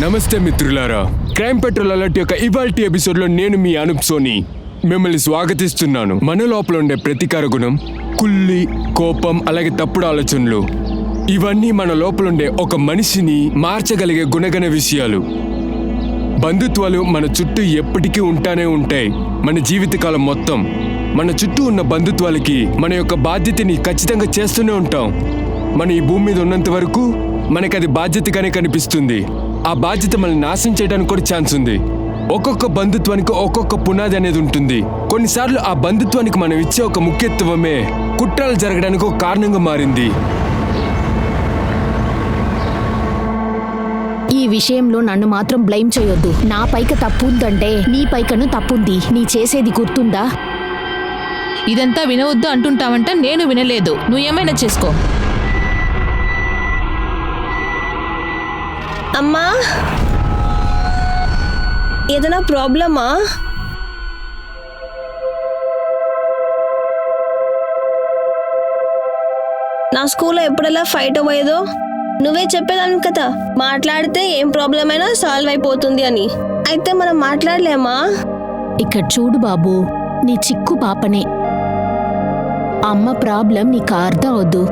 నమస్తే మిత్రులారా, crime patrol alert యొక్క ఇవాల్టి ఎపిసోడ్లో నేను మీ అనూప్ సోని మిమ్మల్ని స్వాగతిస్తున్నాను. మన లోపల ఉండే ప్రతీకార గుణం, కుళ్ళి, కోపం, అలాగే తప్పుడు ఆలోచనలు, ఇవన్నీ మన లోపల ఉండే ఒక మనిషిని మార్చగలిగే గుణగణ విషయాలు. బంధుత్వాలు మన చుట్టూ ఎప్పటికీ ఉంటానే ఉంటాయి. మన జీవితకాలం మొత్తం మన చుట్టూ ఉన్న బంధుత్వాలకి మన యొక్క బాధ్యతని ఖచ్చితంగా చేస్తూనే ఉంటాం. మన ఈ భూమి మీద ఉన్నంత వరకు మనకి అది బాధ్యతగానే కనిపిస్తుంది. ఆ బాధ్యత మనల్ని నాశనం చేయడానికి కూడా ఛాన్స్ ఉంది. ఒక్కొక్క బంధుత్వానికి ఒక్కొక్క పునాది అనేది ఉంటుంది. కొన్నిసార్లు ఆ బంధుత్వానికి మనం ఇచ్చే ఒక ముఖ్యత్వమే కుట్రలు జరగడానికి ఒక కారణంగా మారింది. ఈ విషయంలో నన్ను మాత్రం బ్లేమ్ చేయొద్దు. నా పైక తప్పుందంటే నీ పైకను తప్పుంది. నీ చేసేది గుర్తుందా? ఇదంతా వినవద్దు అంటుంటావంట, నేను వినలేదు. నువ్వు ఏమైనా చేసుకో. అమ్మా, ఏదైనా ప్రాబ్లమా? నా స్కూల్లో ఎప్పుడెలా ఫైట్ అవ్వదో నువ్వే చెప్పేదాన్ని కదా, మాట్లాడితే ఏం ప్రాబ్లం అయినా సాల్వ్ అయిపోతుంది అని. అయితే మనం మాట్లాడలేమా? ఇక్కడ చూడు బాబు, నీ చిక్కు పాపనే. అమ్మ ప్రాబ్లం నీకు అర్థం అవద్దు.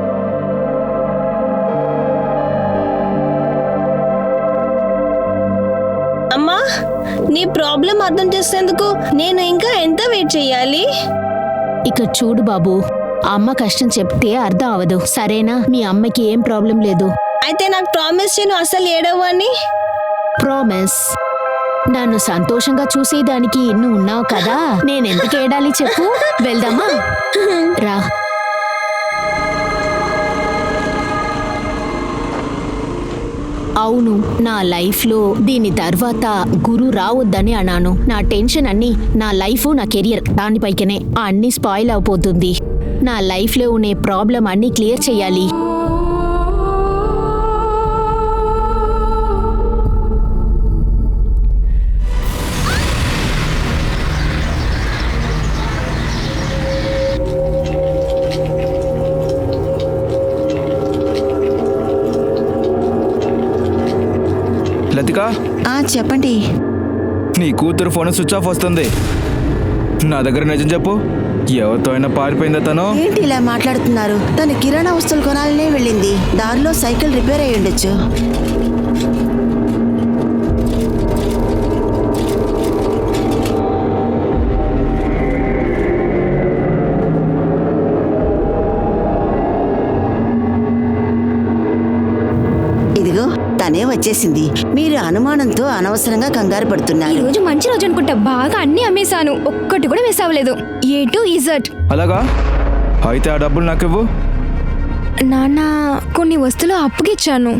అమ్మా, నీ ప్రాబ్లం అర్థం చేసేందుకు నేను ఇంకా ఎంత వెయిట్ చేయాలి? ఇక్కడ చూడు బాబు, అమ్మ కష్టం చెప్తే అర్థం అవదు, సరేనా? మీ అమ్మకి ఏం ప్రాబ్లం లేదు. అయితే నాకు ప్రామిస్ చేయను అసలు ఏడవని. ప్రామిస్? నన్ను సంతోషంగా చూసేదానికి నువ్వు ఉన్నావు కదా, నేనెందుకు ఏడాలి చెప్పు? వెళ్దామా? రా. అవును, నా లైఫ్లో దీని తర్వాత గురు రావద్దని అన్నాను. నా టెన్షన్ అన్ని నా లైఫ్, నా కెరియర్ దానిపైకనే. అన్నీ స్పాయిల్ అయిపోతుంది. నా లైఫ్లో ఉండే ప్రాబ్లం అన్నీ క్లియర్ చేయాలి. లతికా, చెప్పండి. నీ కూతురు ఫోన్ స్విచ్ ఆఫ్ వస్తుంది. నా దగ్గర నిజం చెప్పు, ఎవరితో అయినా పారిపోయిందా తను? ఏంటి ఇలా మాట్లాడుతున్నారు? తను కిరాణా వస్తువులు కొనాలనే వెళ్ళింది. దారిలో సైకిల్ రిపేర్ అయ్యి ఉండొచ్చు. ఇదిగో తనే వచ్చేసింది. మీరు అనుమానంతో అనవసరంగా కంగారు పడుతున్నారు. ఈ రోజు మంచి రోజు అనుకుంటా, బాగా అన్ని అమ్మేశాను, ఒక్కటి కూడా మిస్ అవ్వలేదు. A to ఇజెడ్. అలాగా? అయితే ఆ డబ్బులు నాకు ఇవ్వు. నాన్న, కొన్ని వస్తువులు అప్పుకిచ్చాను.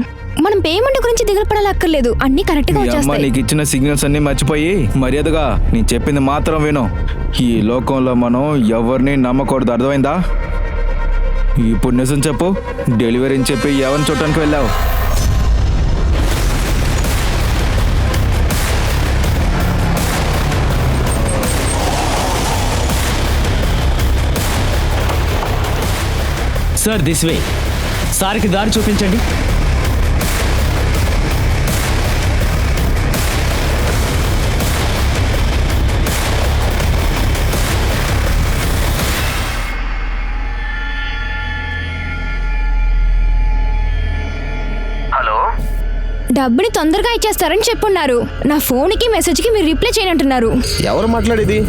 మనం పేమెంట్ గురించి దిగులు పడాలక్కర్లేదు, అన్ని కరెక్ట్ గా మీ అమ్మ వచ్చేస్తాయి. నీకు ఇచ్చిన సిగ్నల్స్ అన్ని మర్చిపోయి మర్యాదగా నేను చెప్పింది మాత్రం విను. ఈ లోకంలో మనం ఎవరిని నమ్మకూడదు, అర్థమైందా? ఇప్పుడు నిజం చెప్పు, డెలివరీ అని చెప్పి ఎవరిని చూడటానికి వెళ్ళావు? Sir, this way. సార్కి దారి చూపించండి. డబ్బుని తొందరగా ఇచ్చేస్తారని చెప్పున్నారు. నా ఫోన్కి మెసేజ్కి మీరు రిప్లై చేయనంటున్నారు. ఎవరు మాట్లాడేది?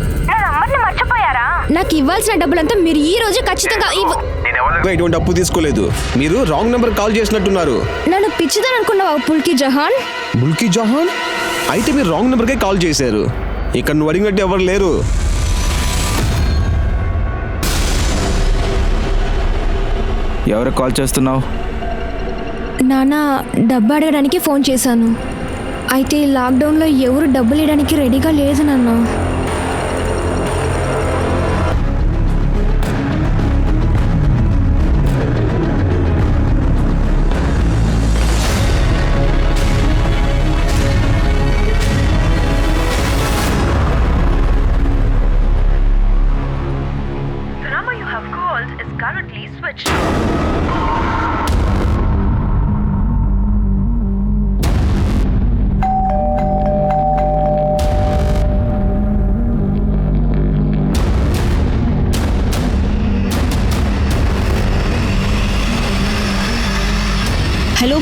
నాకు ఇవ్వాల్సిన డబ్బులంతా మీరు ఈ రోజు ఖచ్చితంగా ఎటువంటి అప్పు తీసుకోలేదు. మీరు రాంగ్ నెంబర్ కాల్ చేసినట్టున్నారు. నన్ను పిచ్చిదని అనుకున్నావా పుల్కి జహాన్? బుల్కి జహాన్? అయితే మీరు రాంగ్ నెంబర్కే కాల్ చేశారు. ఇక్కడ నువ్వు అడిగినట్టు ఎవరు లేరు. ఎవరికి కాల్ చేస్తున్నావు? నాన్న, డబ్బు అడగడానికి ఫోన్ చేశాను. అయితే లాక్డౌన్లో ఎవరు డబ్బులు ఇవ్వడానికి రెడీగా లేదు నాన్న.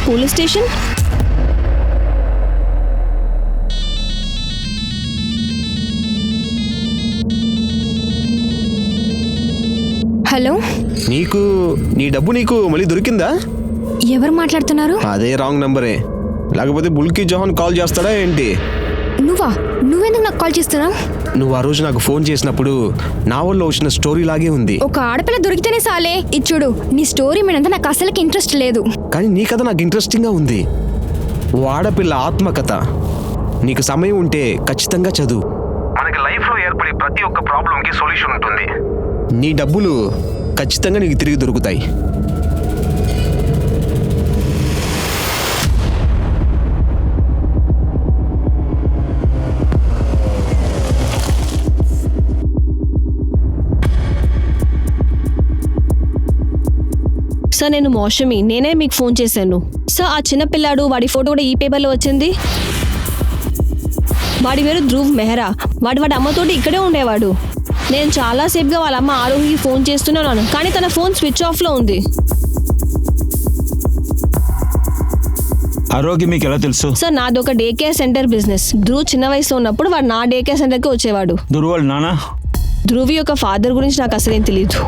Police station? హలో, నీ డబ్బు నీకు మళ్ళీ దొరికిందా? ఎవరు మాట్లాడుతున్నారు? అదే రాంగ్ నంబరే. లేకపోతే బుల్కీ జోహన్ కాల్ చేస్తాడా ఏంటి? నువ్వెందుకు నాకు కాల్ చేస్తున్నావు? నువ్వు ఆ రోజు నాకు ఫోన్ చేసినప్పుడు నా వల్ల వచ్చిన స్టోరీ లాగే ఉంది. ఒక ఆడపిల్ల దొరికితేనే సాలే. ఇచ్చుడు, నీ స్టోరీ మీదంతా నాకు అసలుకి ఇంట్రెస్ట్ లేదు. కానీ నీ కథ నాకు ఇంట్రెస్టింగ్గా ఉంది. ఓ ఆడపిల్ల ఆత్మకథ. నీకు సమయం ఉంటే ఖచ్చితంగా చదువు. మనకి లైఫ్లో ఏర్పడే ప్రతి ఒక్క ప్రాబ్లంకి సొల్యూషన్ ఉంటుంది. నీ డబ్బులు ఖచ్చితంగా నీకు తిరిగి దొరుకుతాయి. సార్, నేను మౌషమి, నేనే మీకు ఫోన్ చేశాను. సార్, ఆ చిన్న పిల్లాడు, వాడి ఫోటో కూడా ఈ పేపర్లో వచ్చింది. వాడి పేరు ధ్రువ్ మెహ్రా. వాడి అమ్మతోటి ఇక్కడే ఉండేవాడు. నేను చాలాసేపుగా వాళ్ళ అమ్మ ఆరోహికి ఫోన్ చేస్తున్నాను, కానీ తన ఫోన్ స్విచ్ ఆఫ్లో ఉంది. ఆరోగ్యం మీకు ఎలా తెలుసు? సార్, నాది ఒక day care centre business. Dhruv చిన్న వయసులో ఉన్నప్పుడు వాడు నా డే కేర్ సెంటర్కి వచ్చేవాడు. దుర్వాళ్ళు నానా? ధ్రువ్ యొక్క ఫాదర్ గురించి నాకు అసలేం తెలియదు.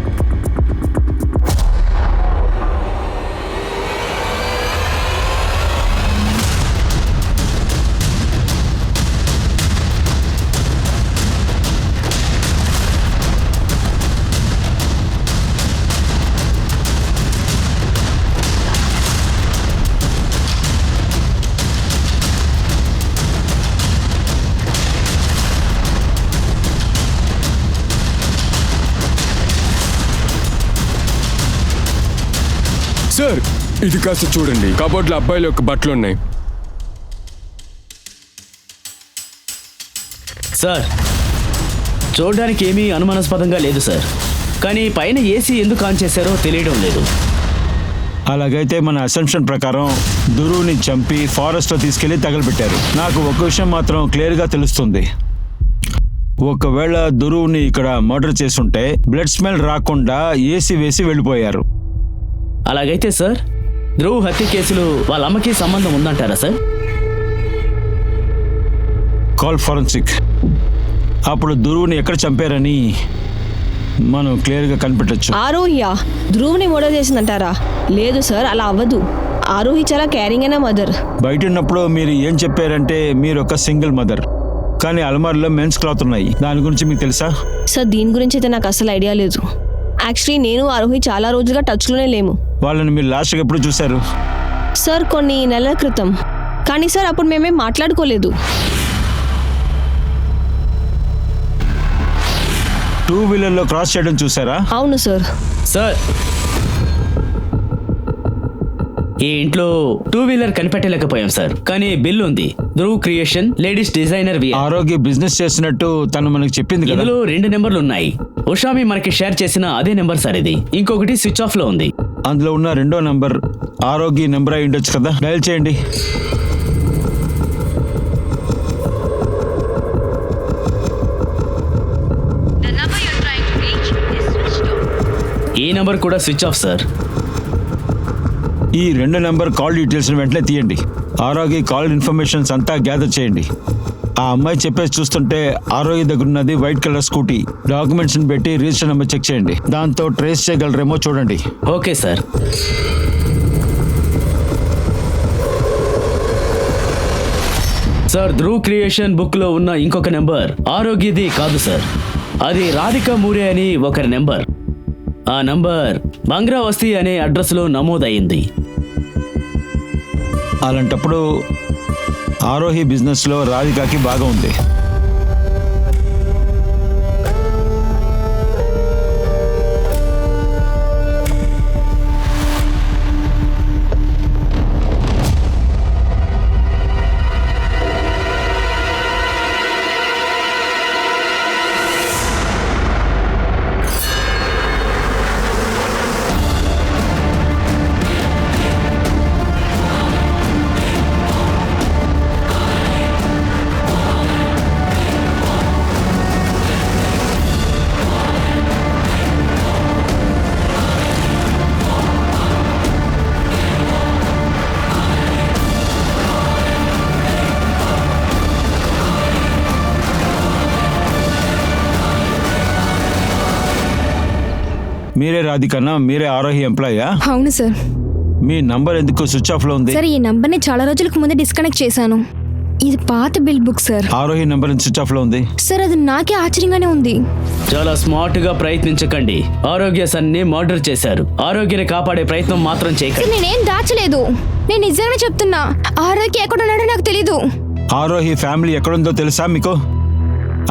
సార్, ఇది కాస్త చూడండి. కబోర్డ్లో అబ్బాయిల యొక్క బట్టలు ఉన్నాయి. సార్, చూడడానికి ఏమీ అనుమానాస్పదంగా లేదు సార్. కానీ పైన ఏసీ ఎందుకు ఆన్ చేశారో తెలియడం లేదు. అలాగైతే మన అసెంప్షన్ ప్రకారం దురువుని చంపి ఫారెస్ట్లో తీసుకెళ్లి తగలబెట్టారు. నాకు ఒక విషయం మాత్రం క్లియర్గా తెలుస్తుంది. ఒకవేళ దురువుని ఇక్కడ మర్డర్ చేసుంటే బ్లడ్ స్మెల్ రాకుండా ఏసీ వేసి వెళ్ళిపోయారు. అలాగైతే సార్, ధ్రువ్ హత్య కేసులో వాళ్ళ అమ్మకి సంబంధం ఉందంటారా సార్? Call forensic. అప్పుడు దురువుని ఎక్కడ చంపారని మనం క్లియర్గా కనిపెట్టచ్చు. ఆరోహియా ధ్రువ్ని మర్డర్ చేసిందంటారా? లేదు సార్, అలా అవ్వదు. ఆరోహి చాలా కేరింగ్ అయిన మదర్. బయట ఉన్నప్పుడు మీరు ఏం చెప్పారంటే మీరు ఒక సింగిల్ మదర్, కానీ అల్మార్లో మెన్స్ క్లాత్ ఉన్నాయి. దాని గురించి మీకు తెలుసా? సార్, దీని గురించి అయితే నాకు అసలు ఐడియా లేదు. యాక్చువల్లీ నేను ఆరోహి చాలా రోజులుగా టచ్లోనే లేము. వాళ్ళని మీరు లాస్ట్గా ఎప్పుడు చూశారు? సార్, కొన్ని నెలల క్రితం. కానీ సార్, అప్పుడు మేమేం మాట్లాడుకోలేదు. 2 వీలర్లో క్రాస్ చేయడం చూసారా? అవును సార్. సార్, ఈ ఇంట్లో 2 వీలర్ కనిపెట్టలేకపోయాం సార్, కానీ బిల్ ఉంది. ధ్రువ్ క్రియేషన్ లేడీస్ డిజైనర్ వి. ఆరోగ్య బిజినెస్ చేసినట్టు తను మనకు చెప్పింది కదా. ఇందులో 2 నెంబర్లు ఉన్నాయి. ఉషామి మనకి షేర్ చేసిన అదే నెంబర్ సార్ ఇది. ఇంకొకటి స్విచ్ ఆఫ్ లో ఉంది. అందులో ఉన్న 2వ నంబర్ ఆరోగ్య నెంబర్ అయి ఉండొచ్చు కదా. డయల్ చేయండి. ఈ నెంబర్ కూడా స్విచ్ ఆఫ్ సార్. ఈ 2 నెంబర్ కాల్ డీటెయిల్స్ వెంటనే తీయండి. ఆరోగ్య కాల్ ఇన్ఫర్మేషన్స్ అంతా గ్యాదర్ చేయండి. ఆ అమ్మాయి చెప్పేసి చూస్తుంటే ఆరోగ్య దగ్గర ఉన్నది వైట్ కలర్ స్కూటీ. డాక్యుమెంట్స్ ని పెట్టి రిజిస్టర్ నెంబర్ చెక్ చేయండి. దాంతో ట్రేస్ చేయగలరేమో చూడండి. Okay sir. Sir, Dhruv creation book లో ఉన్న ఇంకొక నెంబర్ ఆరోగ్యది కాదు సార్. అది రాధికా మూరే అని ఒకరి నెంబర్. ఆ నంబర్ బంగ్రావస్తి అనే అడ్రస్ లో నమోదయ్యింది. అలాంటప్పుడు ఆరోహి బిజినెస్ లో రాధికాకి బాగా ఉంది. మీరే రాధికన్నా, మీరే ఆరోహి ఎంప్లాయా? అవును సార్. మీ నంబర్ ఎందుకు స్విచ్ ఆఫ్ లో ఉంది? సార్ ఈ నంబర్ని చాలా రోజులకు ముందే డిస్కనెక్ట్ చేశాను. ఇది పాత bill book sir. Aarohi number switch off లో ఉంది. సార్ అది నాకే ఆశ్చర్యంగానే ఉంది. చాలా స్మార్ట్ గా ప్రయత్నించకండి. ఆరోగ్య సన్ని మర్డర్ చేశారు. ఆరోగ్యని కాపాడే ప్రయత్నం మాత్రం సార్ చేయకండి. నేనేం దాచలేదు, నేను నిజంగానే చెప్తున్నా. ఆరోగ్య ఎక్కడ ఉన్నాడో నాకు తెలీదు. ఆరోహి ఫ్యామిలీ ఎక్కడుందో తెలుసా మీకు?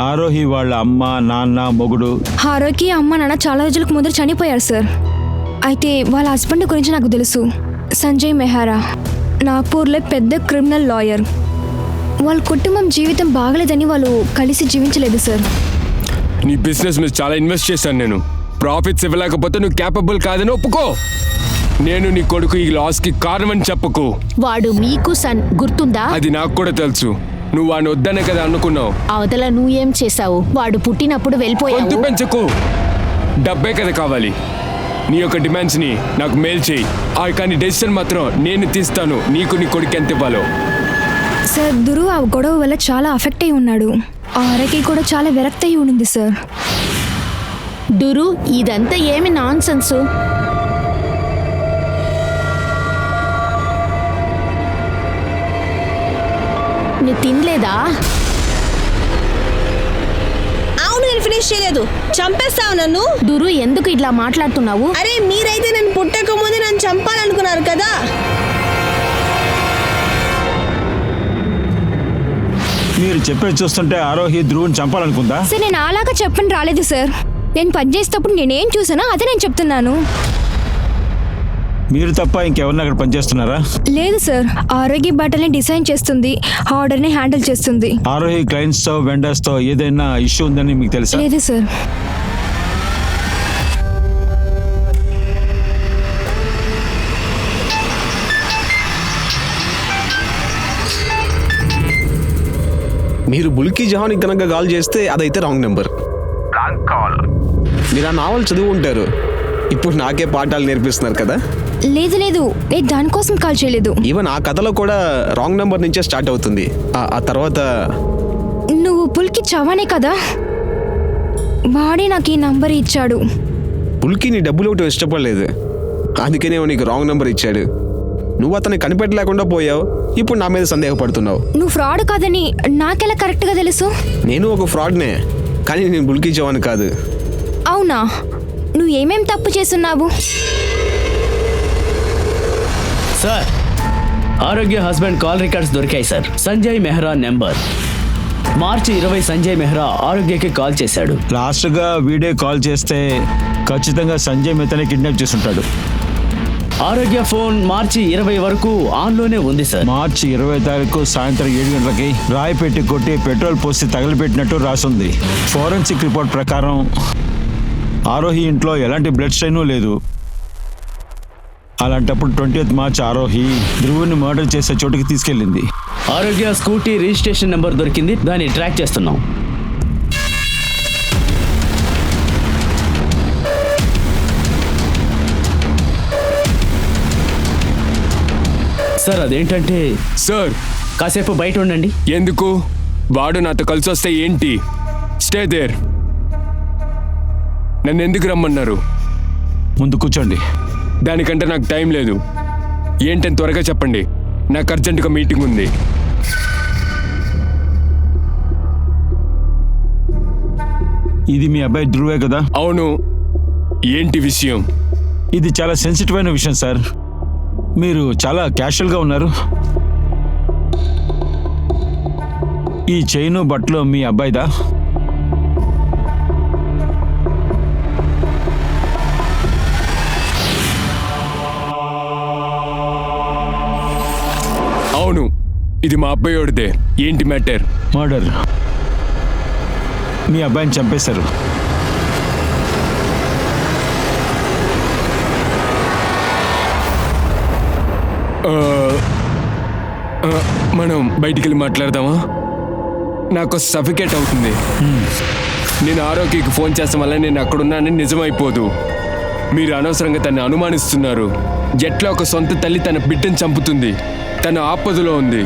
ఆరోహి వాళ్ళ అమ్మ, నాన్న, మొగుడు. ఆరోగ్య అమ్మ నాన్న చాలా రోజులకు ముందు చనిపోయారు సార్. అయితే వాళ్ళ హస్బెండ్ గురించి నాకు తెలుసు. సంజయ్ మెహరా, నాగ్పూర్లో పెద్ద క్రిమినల్ లాయర్. వాళ్ళ కుటుంబం జీవితం బాగలేదని వాళ్ళు కలిసి జీవించలేదు సార్. నీ బిజినెస్ మీద చాలా ఇన్వెస్ట్ చేశాను నేను. ప్రాఫిట్స్ ఇవ్వలేకపోతే నువ్వు క్యాపబుల్ కాదని ఒప్పుకో. నేను నీ కొడుకు ఈ లాస్ కి కారణమని చెప్పకు. వాడు మీకు సన్ గుర్తుందా? అది నాకు కూడా తెలుసు. నువ్వు వాడిని వద్దనే కదా అనుకున్నావు. అవతల నువ్వేం చేసావు? వాడు పుట్టినప్పుడు గొంతు వెళ్ళిపోయావు. పెంచకు. డబ్బే కదా కావాలి. నీ యొక్క డిమాండ్స్ ని నాకు మెయిల్ చేయి. కానీ డెసిషన్ మాత్రం నేను తీస్తాను. నీకు నీ కొడుకు ఎంత ఇవ్వాలో. సార్ దురు ఆ గొడవ వల్ల చాలా అఫెక్ట్ అయి ఉన్నాడు. ఆరోగ్య కూడా చాలా విరక్తి అయి ఉండింది సార్. డురు, ఇదంతా ఏమి నాన్ సెన్సు? నువ్వు తినలేదా? అవును, నేను ఫినిష్ చేయలేదు. చంపేస్తావు నన్ను. డురు, ఎందుకు ఇట్లా మాట్లాడుతున్నావు? అరే మీరైతే నేను పుట్టక ముందే నన్ను చంపాలనుకున్నారు కదా. మీరు చెప్పేది చూస్తుంటే ఆరోహి ధ్రువుని చంపాలనుకుందా? సార్ నేను అలాగా చెప్పని రాలేదు సార్. నేను పనిచేసేటప్పుడు నేనేం చూసానో అదే నేను చెప్తున్నాను. మీరు తప్ప ఇంకెవరిని అక్కడ పనిచేస్తున్నారా? లేదు సార్, ఆరోగ్య బట్టల్ని డిజైన్ చేస్తుంది, ఆర్డర్ని హ్యాండిల్ చేస్తుంది. ఆరోహి క్లయింట్స్ తో, వెండర్స్ తో ఏదైనా ఇష్యూ ఉందని మీకు తెలుసా? లేదు సార్. మీరు బుల్కి జహాన్కి కనుక కాల్ చేస్తే అదైతే రాంగ్ నెంబర్. మీరు ఆ నావల్ చదివి ఉంటారు. ఇప్పుడు నాకే పాఠాలు నేర్పిస్తున్నారు కదా. లేదు లేదు, నేను దానికోసం కాల్ చేయలేదు. ఈవెన్ ఆ కథలో కూడా రాంగ్ నెంబర్ నుంచే స్టార్ట్ అవుతుంది. ఆ తర్వాత నువ్వు పుల్కి చవానే కదా, వాడే నాకు ఈ నంబర్ ఇచ్చాడు. బుల్కి నీ డబ్బులు ఇవ్వటం ఇష్టపడలేదు, అందుకనే నీకు రాంగ్ నెంబర్ ఇచ్చాడు. నువ్వు అతన్ని కనిపెట్టలేకుండా పోయావు. ఇప్పుడు నా మీద సందేహపడుతున్నావు. నువ్వు ఫ్రాడ్ కాదని నాకెలా కరెక్ట్గా తెలుసు? నేను ఒక ఫ్రాడ్నే, కానీ నేను బుల్కి జవాన్ కాదు. అవునా? నువ్వు ఏమేం తప్పు చేస్తున్నావు? సార్, ఆరోగ్య హస్బెండ్ కాల్ రికార్డ్స్ దొరికాయి సార్. సంజయ్ మెహ్రా నెంబర్. మార్చి 20 సంజయ్ మెహ్రా ఆరోగ్యకి కాల్ చేశాడు. లాస్ట్ గా వీడియో కాల్ చేస్తే ఖచ్చితంగా సంజయ్ మెహ్తాని కిడ్నాప్ చేస్తుంటాడు. ఆరోగ్య ఫోన్ మార్చి 20 వరకు ఆన్లోనే ఉంది సార్. మార్చి 20 తారీఖు సాయంత్రం 7 గంటలకి రాయి పెట్టి కొట్టి పెట్రోల్ పోసి తగలబెట్టినట్టు రాసుంది. ఫోరెన్సిక్ రిపోర్ట్ ప్రకారం ఆరోహి ఇంట్లో ఎలాంటి బ్లడ్ స్ట్రెయిన్ లేదు. అలాంటప్పుడు 20th మార్చ్ ఆరోహి ధ్రువుని మర్డర్ చేసే చోటుకి తీసుకెళ్ళింది. ఆరోగ్య స్కూటీ రిజిస్ట్రేషన్ నెంబర్ దొరికింది, దాన్ని ట్రాక్ చేస్తున్నాం. సార్ అదేంటంటే సార్, కాసేపు బయట ఉండండి. ఎందుకు? వాడు నాతో కలిసి వస్తే ఏంటి? Stay there. నన్ను ఎందుకు రమ్మన్నారు? ముందు కూర్చోండి. దానికంటే నాకు టైం లేదు. ఏంటని త్వరగా చెప్పండి, నాకు అర్జెంటుగా మీటింగ్ ఉంది. ఇది మీ అబ్బాయి ధ్రువే కదా? అవును. ఏంటి విషయం? ఇది చాలా సెన్సిటివ్ అయిన విషయం సార్. మీరు చాలా క్యాషువల్గా ఉన్నారు. ఈ చైను బట్టలు మీ అబ్బాయిదా? అవును, ఇది మా అబ్బాయోడిదే. ఏంటి మ్యాటర్? మర్డర్. మీ అబ్బాయిని చంపేశారు. మనం బయటికి వెళ్ళి మాట్లాడదామా? నాకు సఫికేట్ అవుతుంది. నేను ఆరోగ్యకి ఫోన్ చేస్తాం వల్ల నేను అక్కడున్నానని నిజమైపోదు. మీరు అనవసరంగా తనని అనుమానిస్తున్నారు. ఎట్లా ఒక సొంత తల్లి తన బిడ్డను చంపుతుంది? తన ఆపదలో ఉంది.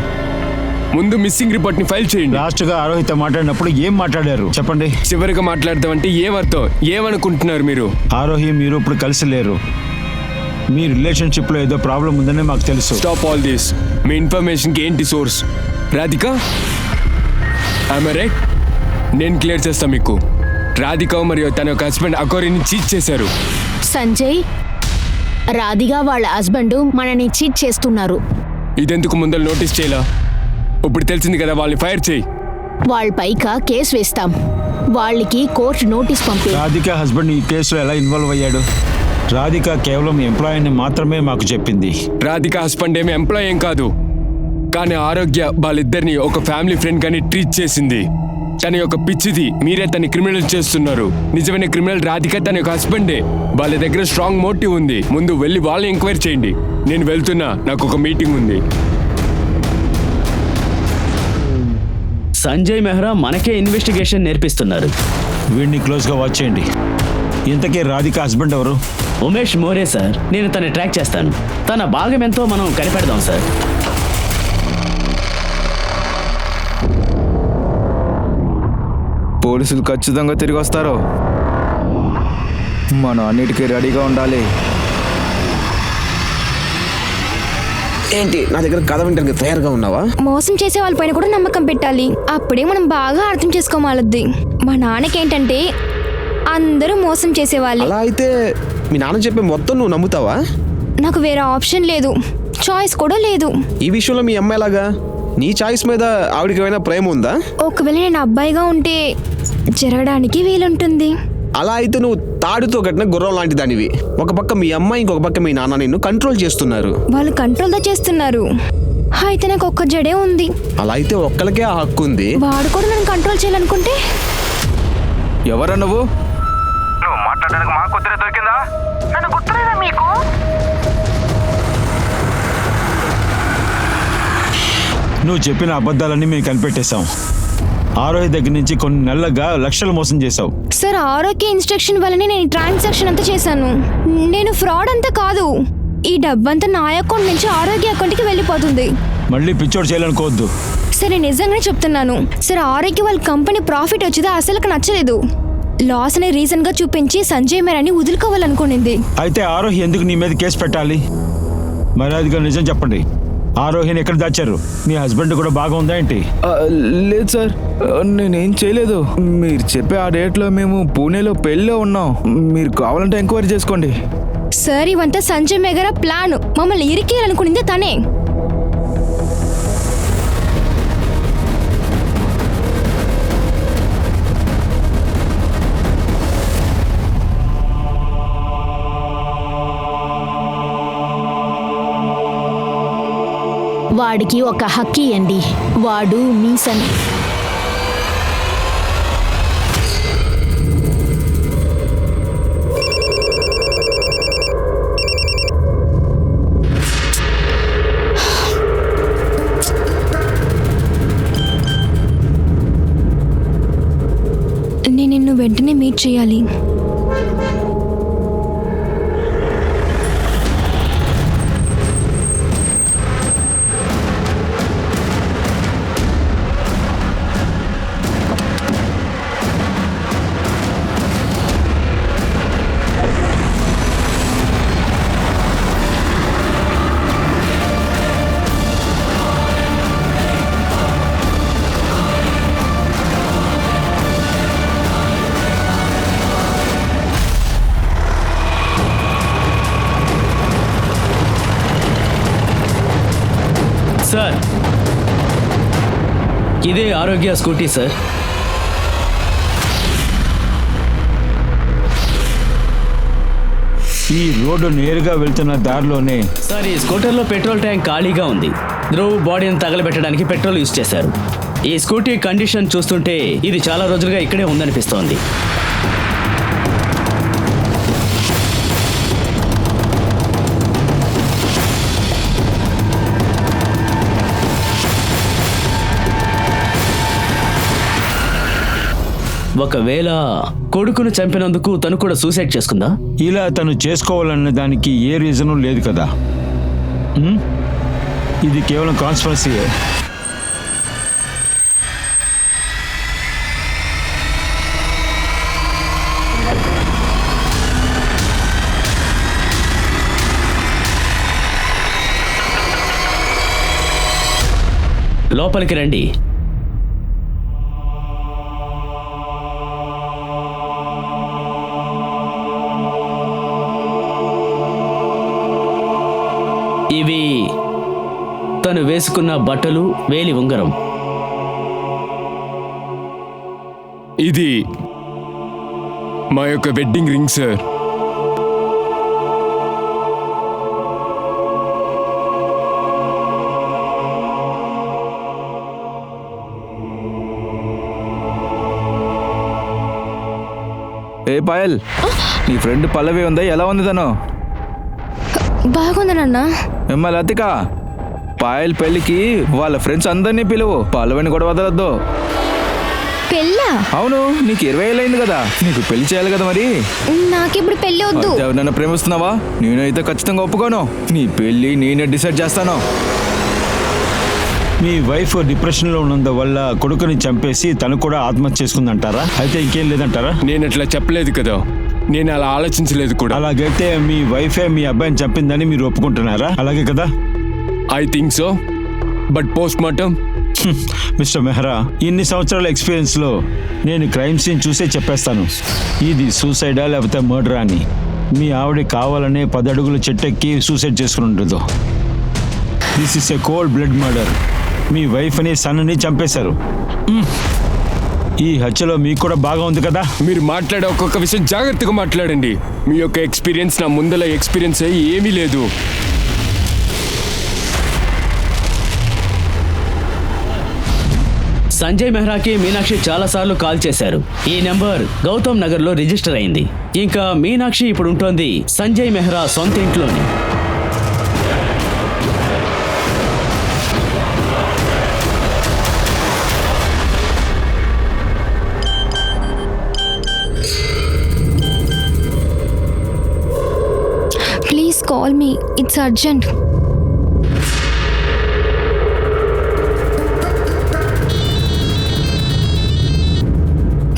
ముందు మిస్సింగ్ రిపోర్ట్ ని ఫైల్ చేయండి. లాస్ట్ గా ఆరోహిత మాట్లాడినప్పుడు ఏం మాట్లాడారు చెప్పండి. చివరిగా మాట్లాడతామంటే ఏమర్థం? ఏమనుకుంటున్నారు మీరు? ఆరోహి మీరు ఇప్పుడు కలిసి లేరు. మీ రిలేషన్షిప్ లో ఏదో ప్రాబ్లం ఉందని మాకు తెలుసు. Stop all this. Me information కి ఏంటి సోర్స్? Radhika, I'm right? నేను క్లియర్ చేస్తా మీకు. రాధిక మరియు తన యొక్క హస్బెండ్ అకోరిని చీట్ చేశారు. సంజయ్, రాధిక వాళ్ళ హస్బెండ్ మనని చీట్ చేస్తున్నారు. ఇదెందుకు ముందర నోటీస్ చేయలా? ఇప్పుడు తెలిసింది కదా, వాళ్ళని ఫైర్ చేయి. వాళ్ళ పైక కేసు వేస్తాం. వాళ్ళకి కోర్టు నోటీస్ పంపి. రాధిక హస్బెండ్ ఈ కేసులో ఎలా ఇన్వాల్వ్ అయ్యాడు? రాధిక కేవలం ఎంప్లాయ్ అని మాత్రమే మాకు చెప్పింది. రాధిక హస్బెండ్ ఏమి ఎంప్లాయ్ ఏం కాదు, కానీ ఆరోగ్య వాళ్ళిద్దరిని ఒక ఫ్యామిలీ ఫ్రెండ్ గాని ట్రీట్ చేసింది. తన యొక్క పిచ్చిది. మీరే తన క్రిమినల్ చేస్తున్నారు. నిజమైన క్రిమినల్ రాధిక, తన యొక్క హస్బెండే. వాళ్ళ దగ్గర స్ట్రాంగ్ మోటివ్ ఉంది. ముందు వెళ్ళి వాళ్ళని ఎంక్వైరీ చేయండి. నేను వెళ్తున్నా, నాకు ఒక మీటింగ్ ఉంది. సంజయ్ మెహ్రా మనకే ఇన్వెస్టిగేషన్ నేర్పిస్తున్నారు. వీడిని క్లోజ్ గా వాచ్ చేయండి. ఇంతకీ రాధిక హస్బెండ్ ఎవరు? ఉమేష్ మోరే సార్. నేను తన ట్రాక్ చేస్తాను. తన భాగం ఎంతో మనం కనిపెడదాం సార్. పోలీసులు ఖచ్చితంగా తిరిగి వస్తారు. మనం అన్నిటికీ రెడీగా ఉండాలి. ఏంటి నా దగ్గర కథ వింటానికి తయారుగా ఉన్నావా? మోసం చేసే వాళ్ళపైన కూడా నమ్మకం పెట్టాలి. అప్పుడే మనం బాగా అర్థం చేసుకోమాలద్ది. మా నాన్నకేంటంటే అందరూ మోసం చేసేవాళ్ళే. అలా అయితే మీ నాన్న చెప్పే మొత్తం నువ్వు నమ్ముతావా? నాకు వేరే ఆప్షన్ లేదు, చాయిస్ కూడా లేదు. ఈ విషయంలో మీ అమ్మాయి లాగా నీ చాయిస్ మీద ఆవిడకి ఏమైనా ప్రేమ ఉందా? ఒకవేళ నేను అబ్బాయిగా ఉంటే జరగడానికి వీలుంటుంది. అలా అయితే నువ్వు తాడుతో కట్టిన గుర్రం లాంటి దానివి. ఒక పక్క మీ అమ్మాయి, ఇంకొక పక్క మీ నాన్న నిన్ను కంట్రోల్ చేస్తున్నారు. వాళ్ళు కంట్రోల్తో చేస్తున్నారు. అయితే నాకు ఒక్క జడే ఉంది. అలా అయితే ఒక్కరికే ఆ హక్కు ఉంది. వాడు కూడా నన్ను కంట్రోల్ చేయాలనుకుంటే? ఎవరా నువ్వు? నువ్వు మాట్లాడడానికి మాకు కుదిరే దొరికిందా? నన్ను గుర్తులేదా మీకు? నువ్వు చెప్పిన అబద్ధాలన్నీ మేము కనిపెట్టేశాం. ఆరోహి దగ్గర నుంచి కొన్ని నెలలుగా లక్షలు మోసం చేశావు. సార్, ఆరోగ్య ఇన్స్ట్రక్షన్ వల్లనే నేను ఈ ట్రాన్సాక్షన్ అంతా చేశాను. నేను ఫ్రాడ్ అంతా కాదు. ఈ డబ్బంతా నా అకౌంట్ నుంచి ఆరోగ్య అకౌంట్కి వెళ్ళిపోతుంది. మళ్ళీ పిచ్చోడు చేయాలనుకోవద్దు. సరే, నిజంగానే చెప్తున్నాను. సరే, ఆరోగ్య వాళ్ళ కంపెనీ ప్రాఫిట్ వచ్చేది అసలు నచ్చలేదు. లాస్ అనే రీజన్ గా చూపించి సంజయ్ మేరాని వదులుకోవాలనుకునింది. అయితే ఆరోహి ఎందుకు నీ మీద కేసు పెట్టాలి? మర్యాదగా నిజం చెప్పండి. ఆరోహిని ఎక్కడ దాచారు? మీ హస్బెండ్ కూడా బాగా ఉందా ఏంటి? లేదు సార్, నేనేం చేయలేదు. మీరు చెప్పే ఆ డేట్లో మేము పూణేలో పెళ్ళిలో ఉన్నాం. మీరు కావాలంటే ఎంక్వైరీ చేసుకోండి. సార్, ఇవంతా సంజయ్ మెహ్రా ప్లాన్. మమ్మల్ని ఇరికేయాలనుకునిందే తనే. వాడికి ఒక హక్కు ఇవ్వండి. వాడు మీ నేను నిన్ను వెంటనే మీట్ చేయాలి. సార్, ఇదే ఆరోగ్య స్కూటీ సార్. ఈ రోడ్డు నేరుగా వెళ్తున్న దారిలోనే సార్, ఈ స్కూటర్లో పెట్రోల్ ట్యాంక్ ఖాళీగా ఉంది. ధ్రువ్ బాడీని తగలబెట్టడానికి పెట్రోల్ యూజ్ చేశారు. ఈ స్కూటీ కండిషన్ చూస్తుంటే ఇది చాలా రోజులుగా ఇక్కడే ఉందనిపిస్తోంది. ఒకవేళ కొడుకును చంపినందుకు తను కూడా సూసైడ్ చేసుకుందా? ఇలా తను చేసుకోవాలన్న దానికి ఏ రీజను లేదు కదా. ఇది కేవలం కాన్స్పిరసీయే. లోపలికి రండి. ఇవి తను వేసుకున్న బట్టలు, వేలి ఉంగరం. ఇది మా యొక్క వెడ్డింగ్ రింగ్ సార్. ఏ పాయల్, నీ ఫ్రెండ్ పల్లవి ఉందా? ఎలా ఉంది తను? బాగుంది నాన్న. మిమ్మల్ని లతిక, పాయల్ పెళ్ళికి వాళ్ళ ఫ్రెండ్స్ అందరినీ పిలువు, పల్లవిని కూడా వదలొద్దు. పెళ్ళా? అవును, నీకు 20 ఏళ్ళు అయింది కదా, నీకు పెళ్లి చేయాలి కదా. మరి నాకిప్పుడు పెళ్ళి వద్దు. నన్ను ప్రేమిస్తున్నావా? నేనైతే ఖచ్చితంగా ఒప్పుకోను. నీ పెళ్లి నేనే డిసైడ్ చేస్తాను. మీ వైఫ్ డిప్రెషన్లో ఉన్నందువల్ల కొడుకుని చంపేసి తను కూడా ఆత్మహత్య చేసుకుందంటారా? అయితే ఇంకేం లేదంటారా? నేను అట్లా చెప్పలేదు కదా, నేను అలా ఆలోచించలేదు కూడా. అలాగైతే మీ వైఫే మీ అబ్బాయిని చంపిందని మీరు ఒప్పుకుంటున్నారా? అలాగే కదా? I think so, but post mortem. Mister Mehra, ఇన్ని సంవత్సరాల ఎక్స్పీరియన్స్లో నేను క్రైమ్ సీన్ చూసే చెప్పేస్తాను ఇది సూసైడా లేకపోతే మర్డరా అని. మీ ఆవిడ కావాలనే 10 అడుగుల చెట్టెక్కి సూసైడ్ చేసుకుని ఉండదు. This is a cold blood murder. మీ వైఫ్ని సన్ని చంపేశారు. ఈ హత్యలో మీకు కూడా బాగా ఉంది కదా. మీరు మాట్లాడే ఒక్కొక్క విషయం జాగ్రత్తగా మాట్లాడండి. మీ యొక్క ఎక్స్పీరియన్స్ నా ముందల ఎక్స్పీరియన్స్ ఏమీ లేదు. సంజయ్ మెహ్రాకి మీనాక్షి చాలాసార్లు కాల్ చేశారు. ఈ నెంబర్ గౌతమ్ నగర్లో రిజిస్టర్ అయింది. ఇంకా మీనాక్షి ఇప్పుడు ఉంటోంది సంజయ్ మెహ్రా సొంత ఇంట్లోని. Please call me, it's urgent.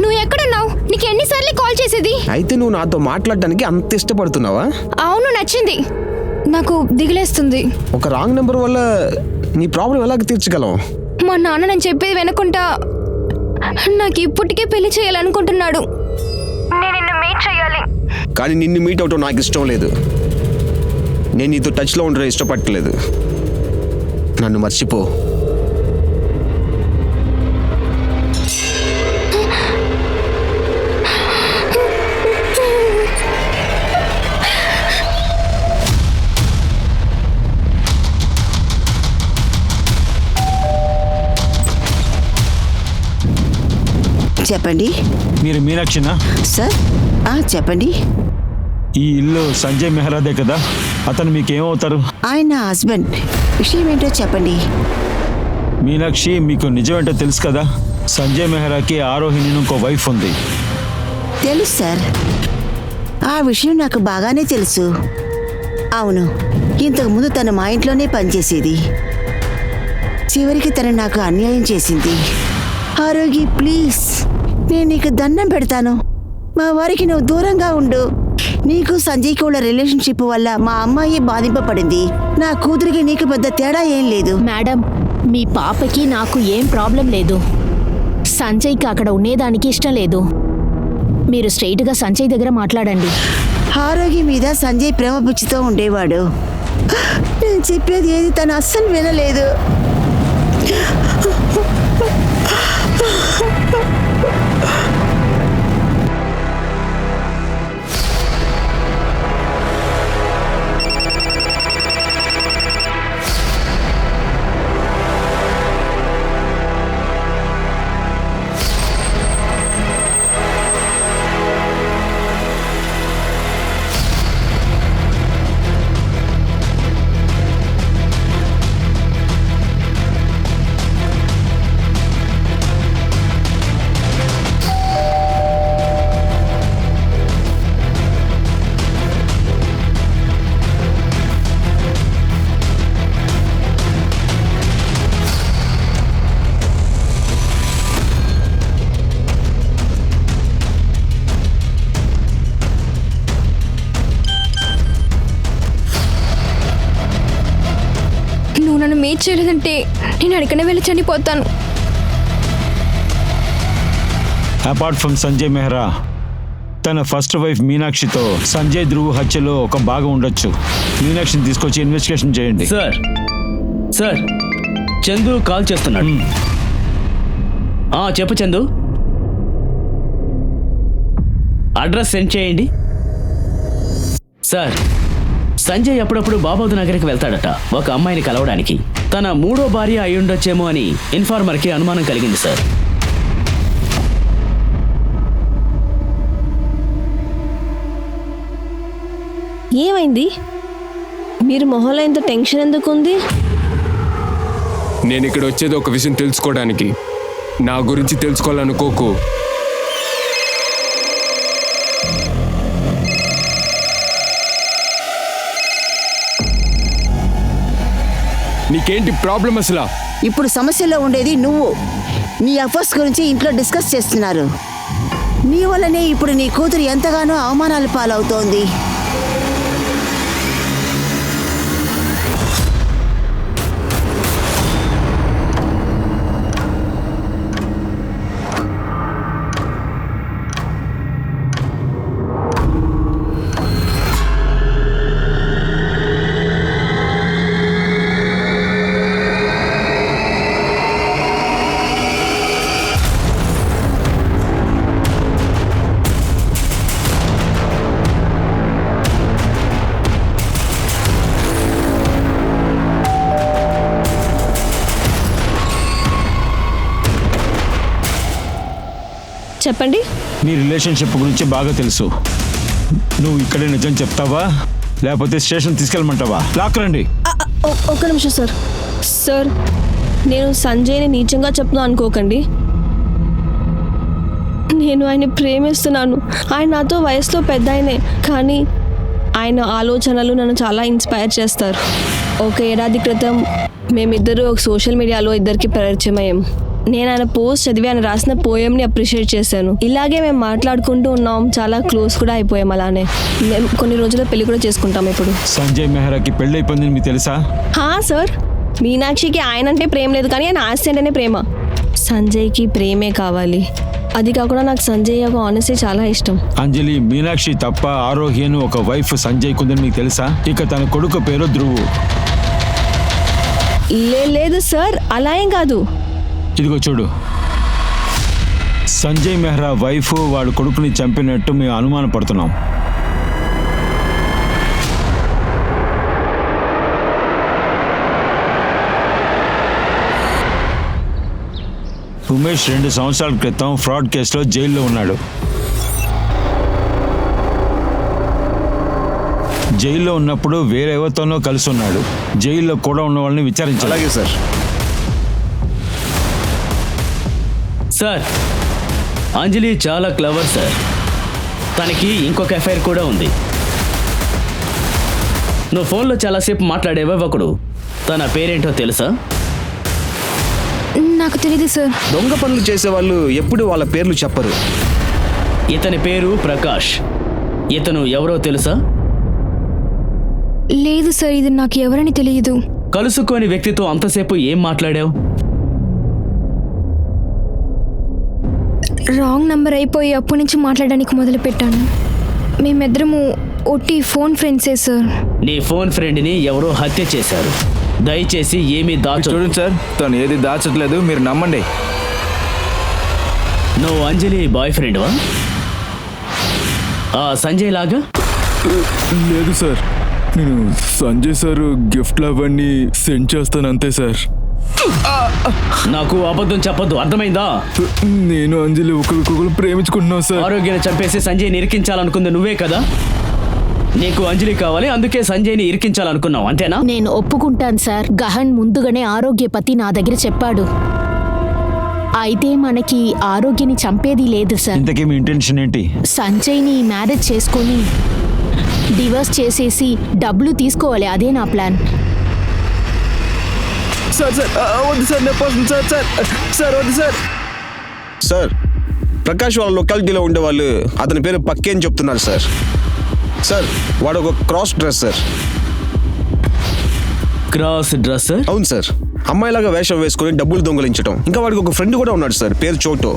నువ్వు ఎక్కడున్నావు? నీకు ఎన్నిసార్లు కాల్ చేసేది? అయితే నువ్వు నాతో మాట్లాడడానికి అంత ఇష్టపడుతున్నావా? అవును, నచ్చింది. నాకు దిగులేస్తుంది. ఒక రాంగ్ నెంబర్ వల్ల నీ ప్రాబ్లం ఎలాగ తీర్చగలం? మా నాన్న నేను చెప్పేది వినకుండా నాకు ఇప్పటికే పెళ్లి చేయాలనుకుంటున్నాడు. నేను నిన్ను మీట్ చేయాలి. కానీ నిన్ను మీట్ అవటం నాకు ఇష్టం లేదు. నేను నీతో టచ్లో ఉండడం ఇష్టపడట్లేదు. నన్ను మర్చిపో. చెప్పండి. మీరు మీనాక్షినా? సార్ చెప్పండి. ఈ ఇల్లు సంజయ్ మెహ్రాదే కదా? అతను మీకేమవుతారు? ఆయన హస్బెండ్. విషయం ఏంటో చెప్పండి. మీనాక్షి, మీకు నిజమేంటో తెలుసు కదా? సంజయ్ మెహ్రాకి ఆరోహిణి ఇంకో వైఫ్ ఉంది. తెలుసు సార్, ఆ విషయం నాకు బాగానే తెలుసు. అవును, ఇంతకుముందు తను మా ఇంట్లోనే పనిచేసేది. చివరికి తను నాకు అన్యాయం చేసింది. ఆరోగి, ప్లీజ్, నేను నీకు దండం పెడతాను. మా వారికి నువ్వు దూరంగా ఉండు. నీకు సంజయ్కి ఉన్న రిలేషన్షిప్ వల్ల మా అమ్మాయి బాధింపబడింది. నా కూతురికి నీకు పెద్ద తేడా ఏం లేదు. మేడం, మీ పాపకి నాకు ఏం ప్రాబ్లం లేదు. సంజయ్కి అక్కడ ఉండేదానికి ఇష్టం లేదు. మీరు స్ట్రైట్గా సంజయ్ దగ్గర మాట్లాడండి. ఆరోగ్యం మీద సంజయ్ ప్రేమ పిచ్చితో ఉండేవాడు. నేను చెప్పేది ఏది తను అస్సలు వినలేదు. హెల్ప్ చేయలేదంటే నేను అడిగిన వెళ్ళి చనిపోతాను. అపార్ట్ ఫ్రమ్ సంజయ్ మెహ్రా, తన ఫస్ట్ వైఫ్ మీనాక్షితో సంజయ్ ధ్రువ్ హత్యలో ఒక భాగం ఉండొచ్చు. మీనాక్షిని తీసుకొచ్చి ఇన్వెస్టిగేషన్ చేయండి. సార్ సార్ చందు కాల్ చేస్తున్నాడు. చెప్పు చందు. అడ్రస్ సెండ్ చేయండి. సార్, సంజయ్ అప్పుడప్పుడు బాబోదు నగర్కి వెళ్తాడట ఒక అమ్మాయిని కలవడానికి. తన 3వ భార్య అయి ఉండొచ్చేమో అని ఇన్ఫార్మర్కి అనుమానం కలిగింది సార్. ఏమైంది? మీరు మొహంలో ఇంత టెన్షన్ ఎందుకు ఉంది? నేను ఇక్కడ వచ్చేది ఒక విషయం తెలుసుకోవడానికి. నా గురించి తెలుసుకోవాలనుకోకు. నీకేంటి ప్రాబ్లం అసలు? ఇప్పుడు సమస్యలో ఉండేది నువ్వు. నీ అఫైర్స్ గురించి ఇంట్లో డిస్కస్ చేస్తున్నారు. నీ వల్లనే ఇప్పుడు నీ కూతురు ఎంతగానో అవమానాల పాలవుతోంది. చెప్పండి. నీ రిలేషన్షిప్ గురించి బాగా తెలుసు. నువ్వు ఇక్కడే నిజం చెప్తావా లేకపోతే స్టేషన్ తీసుకెళ్ళమంటావా? లాక్కరండి. ఒక్క నిమిషం సార్. సార్, నేను సంజయ్ని నీచంగా చెప్తున్నా అనుకోకండి. నేను ఆయన ప్రేమిస్తున్నాను. ఆయన నాతో వయసులో పెద్ద ఆయనే, కానీ ఆయన ఆలోచనలు నన్ను చాలా ఇన్స్పైర్ చేస్తారు. ఒక ఏడాది క్రితం మేమిద్దరూ ఒక సోషల్ మీడియాలో ఇద్దరికి పరిచయం అయ్యాం. నేను ఆయన పోస్ట్ చదివి ఆయన రాసిన పోయంని అప్రిషియేట్ చేశాను. ఇలాగే మేము మాట్లాడుకుంటూ ఉన్నాం, చాలా క్లోజ్ కూడా అయిపోయాం. అలానే మేము కొన్ని రోజుల్లో పెళ్లి కూడా చేసుకుంటాం. ఇప్పుడు సంజయ్ మెహ్రాకి పెళ్లి అయిపోయిందని మీకు తెలుసా? సార్, మీనాక్షికి ఆయన అంటే ప్రేమ లేదు, కానీ ఆయన ఆస్తి అంటేనే ప్రేమ. సంజయ్కి ప్రేమే కావాలి. అది కాకుండా నాకు సంజయ్ ఒక ఆనెస్టీ చాలా ఇష్టం. అంజలి, మీనాక్షి తప్ప ఆరోహి అని ఒక వైఫ్ సంజయ్ కుందని మీకు తెలుసా? ఇక తన కొడుకు పేరు ధ్రువు. లేదు సార్, అలా ఏం కాదు. ఇదిగో చూడు, సంజయ్ మెహ్రా వైఫ్ వాడు కొడుకుని చంపినట్టు మేము అనుమానపడుతున్నాం. ఉమేష్ 2 సంవత్సరాల క్రితం ఫ్రాడ్ కేసులో జైల్లో ఉన్నాడు. జైల్లో ఉన్నప్పుడు వేరెవరితోనో కలిసి ఉన్నాడు. జైల్లో కూడా ఉన్న వాళ్ళని విచారించాలి. అలాగే సార్. సార్, అంజలి చాలా క్లవర్ సార్. తనకి ఇంకొక ఎఫ్ఐఆర్ కూడా ఉంది. నువ్వు ఫోన్లో చాలాసేపు మాట్లాడేవా ఒకడు. తన పేరేంటో తెలుసా? నాకు తెలియదు సార్. దొంగ పనులు చేసేవాళ్ళు ఎప్పుడు వాళ్ళ పేర్లు చెప్పరు. ఇతని పేరు ప్రకాష్. ఇతను ఎవరో తెలుసా? లేదు సార్, ఇది నాకు ఎవరని తెలియదు. కలుసుకోని వ్యక్తితో అంతసేపు ఏం మాట్లాడావు? రాంగ్ నంబర్ అయిపోయి అప్పటి నుంచి మాట్లాడడానికి మొదలుపెట్టాను. మేమిద్దరము ఒట్టి ఫోన్ ఫ్రెండ్సే సార్. నీ ఫోన్ ఫ్రెండ్ని ఎవరో హత్య చేశారు. దయచేసి ఏమీ చూడండి సార్, తను ఏది దాచట్లేదు, మీరు నమ్మండి. నువ్వు అంజలి బాయ్ ఫ్రెండ్వా? సంజయ్ లాగా? లేదు సార్, నేను సంజయ్ సార్ గిఫ్ట్లు అవన్నీ సెండ్ చేస్తాను అంతే సార్. నాకు అబద్ధం చెప్పొద్దు, అర్థమైందా? నేను అంజలి ఒకరికొకరు ప్రేమించుకుంటున్నావు సార్. ఆరోగ్యాన్ని చంపేసి సంజయ్ని ఇరికించాలనుకుంది నువ్వే కదా? నీకు అంజలి కావాలి, అందుకే సంజయ్ని ఇరికించాలనుకున్నావు, అంతేనా? నేను ఒప్పుకుంటాను సార్. గహన్ ముందుగానే ఆరోగ్యపతి నా దగ్గర చెప్పాడు. అయితే మనకి ఆరోగ్యని చంపేది లేదు సార్. ఇంతకీ మీ ఇంటెన్షన్ ఏంటి? సంజయ్ని మ్యారేజ్ చేసుకొని డివోర్స్ చేసేసి డబ్బులు తీసుకోవాలి, అదే నా ప్లాన్. సార్ సార్ వద్దు సార్, సార్ సార్ సార్ వద్దు సార్. సార్, ప్రకాష్ వాళ్ళ లొకాలిటీలో ఉండేవాళ్ళు అతని పేరు పక్కే అని చెప్తున్నారు సార్. సార్, వాడు ఒక cross dress sir. Cross dresser? అవును సార్. అమ్మాయిలాగా వేషం వేసుకుని డబ్బులు దొంగలించడం. ఇంకా వాడికి ఒక ఫ్రెండ్ కూడా ఉన్నాడు సార్, పేరు చోటు.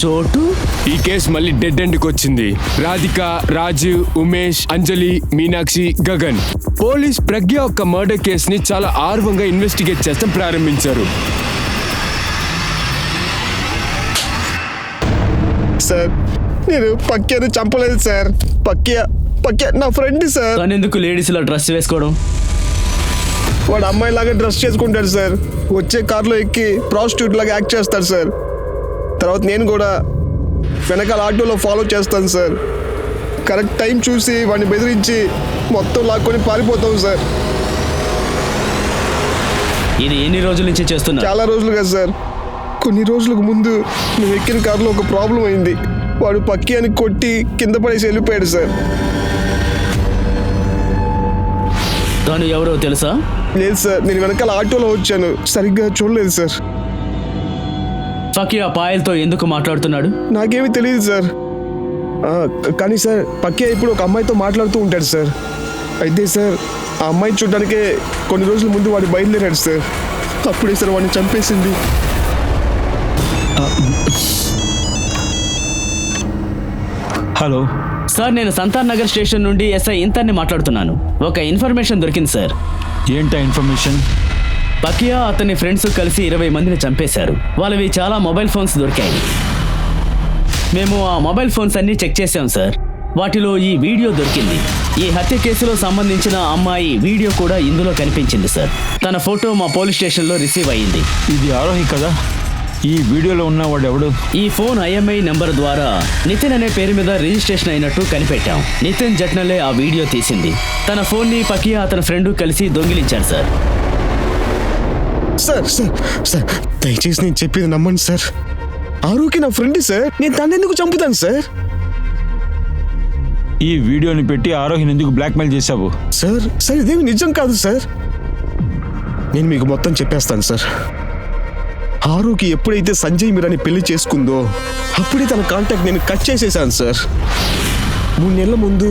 చోటు? ఈ కేసు మళ్ళీ డెడ్ ఎండ్కి వచ్చింది. రాధిక, రాజు, ఉమేష్, అంజలి, మీనాక్షి, గగన్ పోలీస్ ప్రజ్ఞ యొక్క మర్డర్ కేసుని చాలా ఆర్వంగా ఇన్వెస్టిగేట్ చేస్తాం ప్రారంభించారు. సార్ నేను పక్యాను చంపలేదు సార్. పక్య నా ఫ్రెండ్ సార్. తనెందుకు లేడీస్ లా డ్రెస్ వేసుకోవడం? వాడు అమ్మాయిలాగా డ్రెస్ చేసుకుంటాడు సార్. వచ్చే కార్లో ఎక్కి ప్రాస్టిట్యూట్ లాగా యాక్ట్ చేస్తాడు సార్. తర్వాత నేను కూడా వెనకాల ఆటోలో ఫాలో చేస్తాను సార్. కరెక్ట్ టైం చూసి వాడిని బెదిరించి మొత్తం లాక్కొని పారిపోతాం సార్. ఇది ఎన్ని రోజుల నుంచి చేస్తున్నా? చాలా రోజులుగా సార్. కొన్ని రోజులకు ముందు మేము ఎక్కిన కారులో ఒక ప్రాబ్లం అయింది. వాడు పక్కి అని కొట్టి కింద పడేసి వెళ్ళిపోయాడు సార్. తను ఎవరో తెలుసా? లేదు సార్, నేను వెనకాల ఆటోలో వచ్చాను, సరిగ్గా చూడలేదు సార్. ఫకియా పాయల్తో ఎందుకు మాట్లాడుతున్నాడు? నాకేమీ తెలియదు సార్. కానీ సార్ పక్కే ఇప్పుడు ఒక అమ్మాయితో మాట్లాడుతూ ఉంటాడు సార్. అయితే సార్ ఆ అమ్మాయి చూడడానికే కొన్ని రోజుల ముందు వాడు బయలుదేరాడు సార్. అప్పుడే సార్ వాడిని చంపేసింది. హలో సార్, నేను సంతాన్ నగర్ స్టేషన్ నుండి ఎస్ఐ ఇంతర్ని మాట్లాడుతున్నాను. ఒక ఇన్ఫర్మేషన్ దొరికింది సార్. ఏంటా ఇన్ఫర్మేషన్? పకియా అతని ఫ్రెండ్స్ కలిసి 20 మందిని చంపేశారు. వాళ్ళవి చాలా మొబైల్ ఫోన్స్ దొరికాయి. మేము ఆ మొబైల్ ఫోన్స్ అన్ని చెక్ చేశాం సార్. వాటిలో ఈ వీడియో దొరికింది. ఈ హత్య కేసులో సంబంధించిన అమ్మాయి వీడియో కూడా ఇందులో కనిపించింది సార్. తన ఫోటో మా పోలీస్ స్టేషన్లో రిసీవ్ అయ్యింది. ఇది ఆరోహి కదా? ఈ వీడియోలో ఉన్నవాడు ఎవడు? ఈ ఫోన్ IMEI నెంబర్ ద్వారా నితిన్ అనే పేరు మీద రిజిస్ట్రేషన్ అయినట్టు కనిపెట్టాం. నితిన్ జట్నలే ఆ వీడియో తీసింది. తన ఫోన్ని పకియా అతని ఫ్రెండ్ కలిసి దొంగిలించారు సార్. సార్ సార్ సార్ దయచేసి నేను చెప్పేది నమ్మండి సార్. ఆరోకి నా ఫ్రెండ్ సార్. నేను తను ఎందుకు చంపుతాను సార్? ఈ వీడియోని పెట్టి ఆరోహిని ఎందుకు బ్లాక్మెయిల్ చేశావు? సార్ సార్ ఇదేమి నిజం కాదు సార్. నేను మీకు మొత్తం చెప్పేస్తాను సార్. ఆరోకి ఎప్పుడైతే సంజయ్ మీరాని పెళ్లి చేసుకుందో అప్పుడే తన కాంటాక్ట్ నేను కట్ చేసేసాను సార్. 3 నెలల ముందు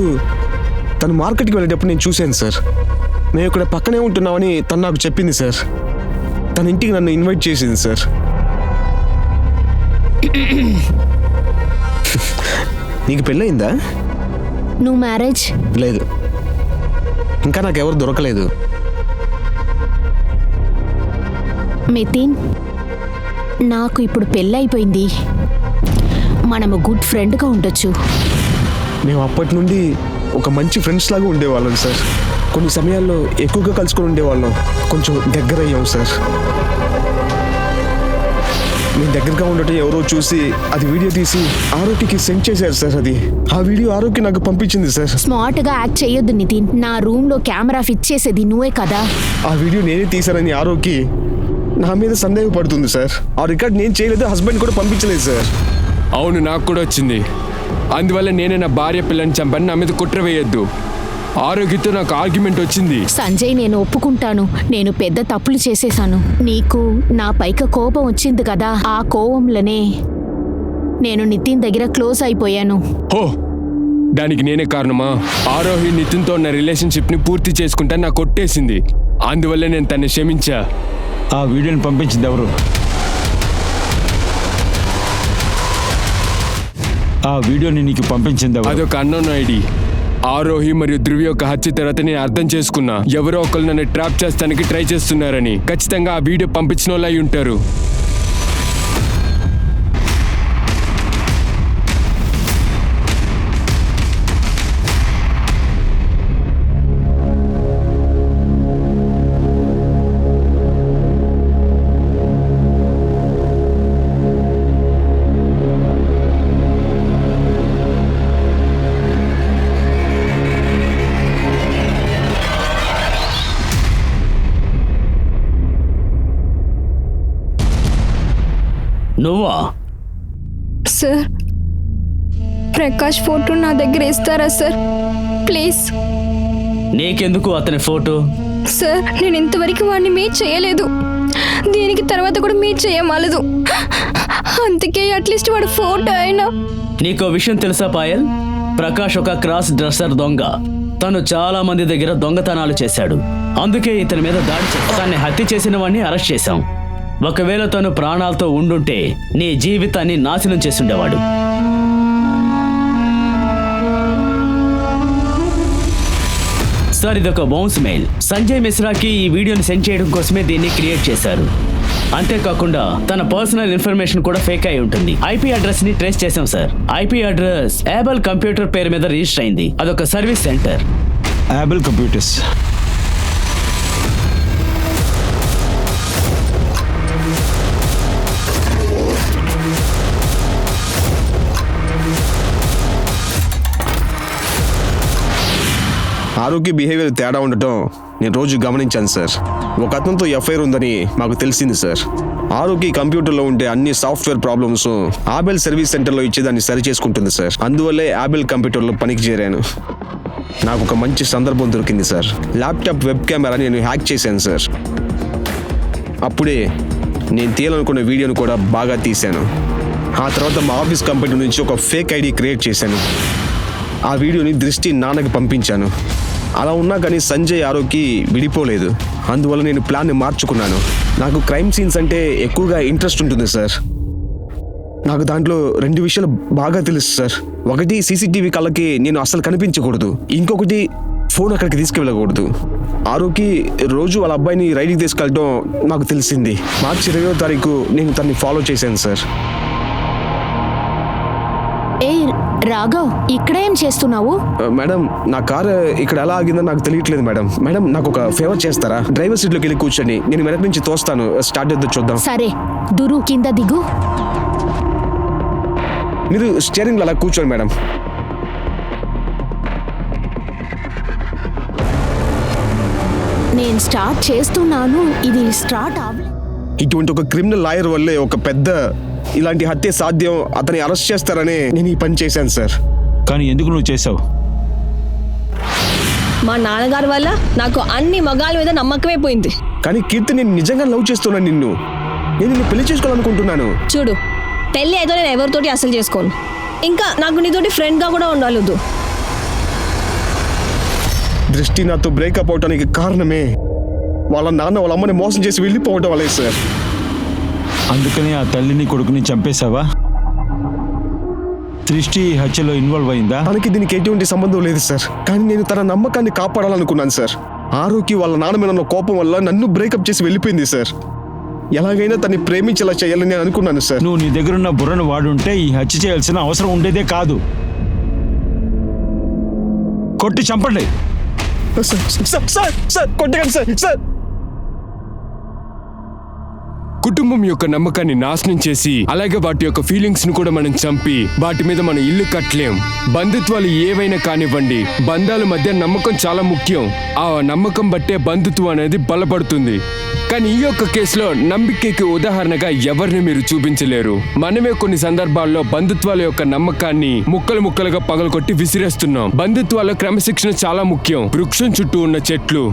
తను మార్కెట్కి వెళ్ళేటప్పుడు నేను చూశాను సార్. మేము ఇక్కడ పక్కనే ఉంటున్నామని తను నాకు చెప్పింది సార్. తన ఇంటికి నన్ను ఇన్వైట్ చేసింది సార్. నీకు పెళ్ళయిందా? నువ్వు మ్యారేజ్? లేదు, ఇంకా నాకెవరు దొరకలేదు. నితిన్, నాకు ఇప్పుడు పెళ్ళైపోయింది. మనము గుడ్ ఫ్రెండ్గా ఉండొచ్చు. మేము అప్పటి నుండి ఒక మంచి ఫ్రెండ్స్ లాగా ఉండేవాళ్ళం సార్. కొన్ని సమయాల్లో ఎక్కువగా కలుసుకొని ఉండేవాళ్ళం. కొంచెం దగ్గర అయ్యాం సార్. మేము దగ్గరగా ఉండటం ఎవరో చూసి అది వీడియో తీసి ఆరోగ్యకి సెండ్ చేశారు సార్. ఆ వీడియో ఆరోగ్య నాకు పంపించింది సార్. స్మార్ట్గా యాక్ట్ చేయొద్దు నితిన్. నా రూమ్లో కెమెరా ఫిట్ చేసేది నువ్వే కదా. ఆ వీడియో నేనే తీశానని ఆరోగ్య నా మీద సందేహపడుతుంది సార్. ఆ రికార్డ్ నేను చేయలేదు, హస్బెండ్ కూడా పంపించలేదు సార్. అవును, నాకు కూడా వచ్చింది. అందువల్ల నేనే నా భార్య పిల్లని చంపని నా మీద కుట్ర వేయొద్దు. ఆరోగ్యతో నాకు ఆర్గ్యుమెంట్ వచ్చింది. సంజయ్, నేను ఒప్పుకుంటాను, నేను పెద్ద తప్పులు చేసేశాను. నీకు నా పైక కోపం వచ్చింది కదా, ఆ కోపంలోనే నేను నితిన్ దగ్గర క్లోజ్ అయిపోయాను. హో, దానికి నేనే కారణమా? ఆరోహి నితిన్తో ఉన్న రిలేషన్షిప్ని పూర్తి చేసుకుంటా నాకు కొట్టేసింది. అందువల్ల నేను తన్ని క్షమించా. ఆ వీడియోని పంపించింది ఎవరు? ఆ వీడియోని నీకు పంపించింది ఎవరు? అదొక అన్నోన్ ఐడి. ఆరోహి మరియు ధృవి యొక్క హత్య తర్వాత నేను అర్థం చేసుకున్నా, ఎవరో ఒకరు నన్ను ట్రాప్ చేస్తానికి ట్రై చేస్తున్నారని. ఖచ్చితంగా ఆ వీడియో పంపించిన వాళ్ళు అయి ఉంటారు. నువ్వా? సార్, ప్రకాష్ ఫోటో నా దగ్గర ఇస్తారా సార్? ప్లీజ్. నీకెందుకు అతని ఫోటో? సార్, నేను ఇంతవరకు వాడిని మీట్ చేయలేదు. దీనికి తర్వాత కూడా మీట్ చేయమాలదు. అందుకే అట్లీస్ట్ వాడు ఫోటో అయినా. నీకో విషయం తెలుసా పాయల్? ప్రకాష్ ఒక క్రాస్ డ్రెస్సర్ దొంగ. తను చాలా మంది దగ్గర దొంగతనాలు చేశాడు. అందుకే ఇతని మీద దాడి చేసి తన్ని హత్య చేసిన వాడిని అరెస్ట్ చేశాం. ఒకవేళ తను ప్రాణాలతో ఉండుంటే నీ జీవితాన్ని నాశనం చేసుండేవాడు. సార్, ఇదొక బౌన్స్ మెయిల్. సంజయ్ మిశ్రాకి ఈ వీడియోని సెండ్ చేయడం కోసమే దీన్ని క్రియేట్ చేశారు. అంతేకాకుండా తన పర్సనల్ ఇన్ఫర్మేషన్ కూడా ఫేక్ అయి ఉంటుంది. ఐపీ అడ్రస్ ని ట్రేస్ చేశాం సార్. ఐపీ అడ్రస్ యాబల్ కంప్యూటర్ పేరు మీద రిజిస్టర్ అయింది. అదొక సర్వీస్ సెంటర్. యాబుల్ కంప్యూటర్స్. ఆరోగ్య బిహేవియర్ తేడా ఉండటం నేను రోజు గమనించాను సార్. ఒక అతనితో ఎఫ్ఐఆర్ ఉందని మాకు తెలిసింది సార్. ఆరోగ్య కంప్యూటర్లో ఉండే అన్ని సాఫ్ట్వేర్ ప్రాబ్లమ్స్ ఆబెల్ సర్వీస్ సెంటర్లో ఇచ్చేదాన్ని సరి చేసుకుంటుంది సార్. అందువల్లే ఆబెల్ కంప్యూటర్లో పనికి చేరాను. నాకు ఒక మంచి సందర్భం దొరికింది సార్. ల్యాప్టాప్ వెబ్ కెమెరా నేను హ్యాక్ చేశాను సార్. అప్పుడే నేను తీయాలనుకున్న వీడియోను కూడా బాగా తీశాను. ఆ తర్వాత మా ఆఫీస్ కంప్యూటర్ నుంచి ఒక ఫేక్ ఐడి క్రియేట్ చేశాను. ఆ వీడియోని దృష్టి నాన్నకి పంపించాను. అలా ఉన్నా కానీ సంజయ్ ఆరోగ్యకి విడిపోలేదు. అందువల్ల నేను ప్లాన్ని మార్చుకున్నాను. నాకు క్రైమ్ సీన్స్ అంటే ఎక్కువగా ఇంట్రెస్ట్ ఉంటుంది సార్. నాకు దాంట్లో 2 విషయాలు బాగా తెలుసు సార్. ఒకటి, సీసీటీవీ కళ్ళకి నేను అసలు కనిపించకూడదు. ఇంకొకటి, ఫోన్ అక్కడికి తీసుకెళ్ళకూడదు. ఆరోగ్యకి రోజు వాళ్ళ అబ్బాయిని రైడ్కి తీసుకెళ్ళడం నాకు తెలిసింది. మార్చి 20వ తారీఖు నేను తనని ఫాలో చేశాను సార్. ఏ రాఘవ్, ఇక్కడేం చేస్తున్నావు? మేడం, నా కారు ఇక్కడ ఎలా ఆగిందో నాకు తెలియట్లేదు మేడం. మేడం, నాకు ఒక ఫేవర్ చేస్తారా? డ్రైవర్ సీట్లోకి వెళ్ళి కూర్చోండి. నేను వెనక నుంచి తోస్తాను. స్టార్ట్ చేద్దాం, చూద్దాం. సరే, దురు కింద దిగు. మీరు స్టీరింగ్లో అలా కూర్చోండి మేడం. నేను స్టార్ట్ చేస్తున్నాను, ఇది స్టార్ట్ అవ్వలేదు. ఇటువంటి ఒక క్రిమినల్ లాయర్ వల్లే ఒక పెద్ద ఇలాంటి హత్య సాధ్యం. అతని అరెస్ట్ చేస్తారని నేను ఈ పని చేశాను సార్. కానీ ఎందుకు నువ్వు చేసావు? మా నాన్నగారి వల్ల నాకు అన్ని మగాళ్ళ మీద నమ్మకమే పోయింది. కానీ కీర్తి, నేను నిజంగా లవ్ చేస్తున్నాను నిన్ను. నేను నిన్ను పెళ్లి చేసుకోవాలనుకుంటున్నాను. చూడు, పెళ్ళి అయితే నేను ఎవరితోటి అసలు చేసుకోను. ఇంకా నాకు నీతోటి ఫ్రెండ్గా కూడా ఉండాలొద్దు. దృష్టి నాతో బ్రేకప్ అవటానికి కారణమే వాళ్ళ నాన్న వాళ్ళ అమ్మని మోసం చేసి వెళ్ళిపోవటం వల్లే సార్. అందుకని ఆ తల్లిని కొడుకుని చంపేశావా? దృష్టి హత్యలో ఇన్వాల్వ్ అయిందా? తనకి దీనికి ఎటువంటి సంబంధం లేదు సార్. కానీ నేను తన నమ్మకాన్ని కాపాడాలనుకున్నాను సార్. ఆరోగ్య వాళ్ళ నాన్న మీద ఉన్న కోపం వల్ల నన్ను బ్రేకప్ చేసి వెళ్ళిపోయింది సార్. ఎలాగైనా తన్ని ప్రేమించేలా చేయాలని నేను అనుకున్నాను సార్. నువ్వు నీ దగ్గరున్న బుర్రను వాడుంటే ఈ హత్య చేయాల్సిన అవసరం ఉండేదే కాదు. కొట్టి చంపండి. కొట్టకండి సార్. సార్, కుటుంబం యొక్క నమ్మకాన్ని నాశనం చేసి అలాగే వాటి యొక్క ఫీలింగ్స్ ను కూడా మనం చంపి వాటి మీద మనం ఇల్లు కట్టలేం. బంధుత్వాలు ఏవైనా కానివ్వండి, బంధాల మధ్య నమ్మకం చాలా ముఖ్యం. ఆ నమ్మకం బట్టే బంధుత్వం అనేది బలపడుతుంది. కానీ ఈ యొక్క కేసులో నమ్మికకి ఉదాహరణగా ఎవరిని మీరు చూపించలేరు. మనమే కొన్ని సందర్భాల్లో బంధుత్వాల యొక్క నమ్మకాన్ని ముక్కలు ముక్కలుగా పగలకొట్టి విసిరేస్తున్నాం. బంధుత్వాల క్రమశిక్షణ చాలా ముఖ్యం. వృక్షం చుట్టూ ఉన్న చెట్లు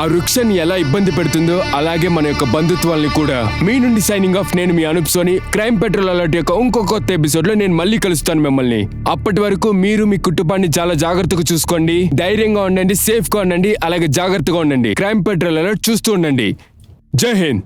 ఆ వృక్షాన్ని ఎలా ఇబ్బంది పెడుతుందో అలాగే మన యొక్క బంధుత్వాల్ని కూడా. మీ నుండి సైనింగ్ ఆఫ్, నేను మీ Anoop Soni. Crime patrol alert యొక్క ఇంకో కొత్త ఎపిసోడ్ లో నేను మళ్ళీ కలుస్తాను మిమ్మల్ని. అప్పటి వరకు మీరు మీ కుటుంబాన్ని చాలా జాగ్రత్తగా చూసుకోండి. ధైర్యంగా ఉండండి, సేఫ్ గా ఉండండి, అలాగే జాగ్రత్తగా ఉండండి. క్రైమ్ పెట్రోల్ అలర్ట్ చూస్తూ ఉండండి. జై హింద్.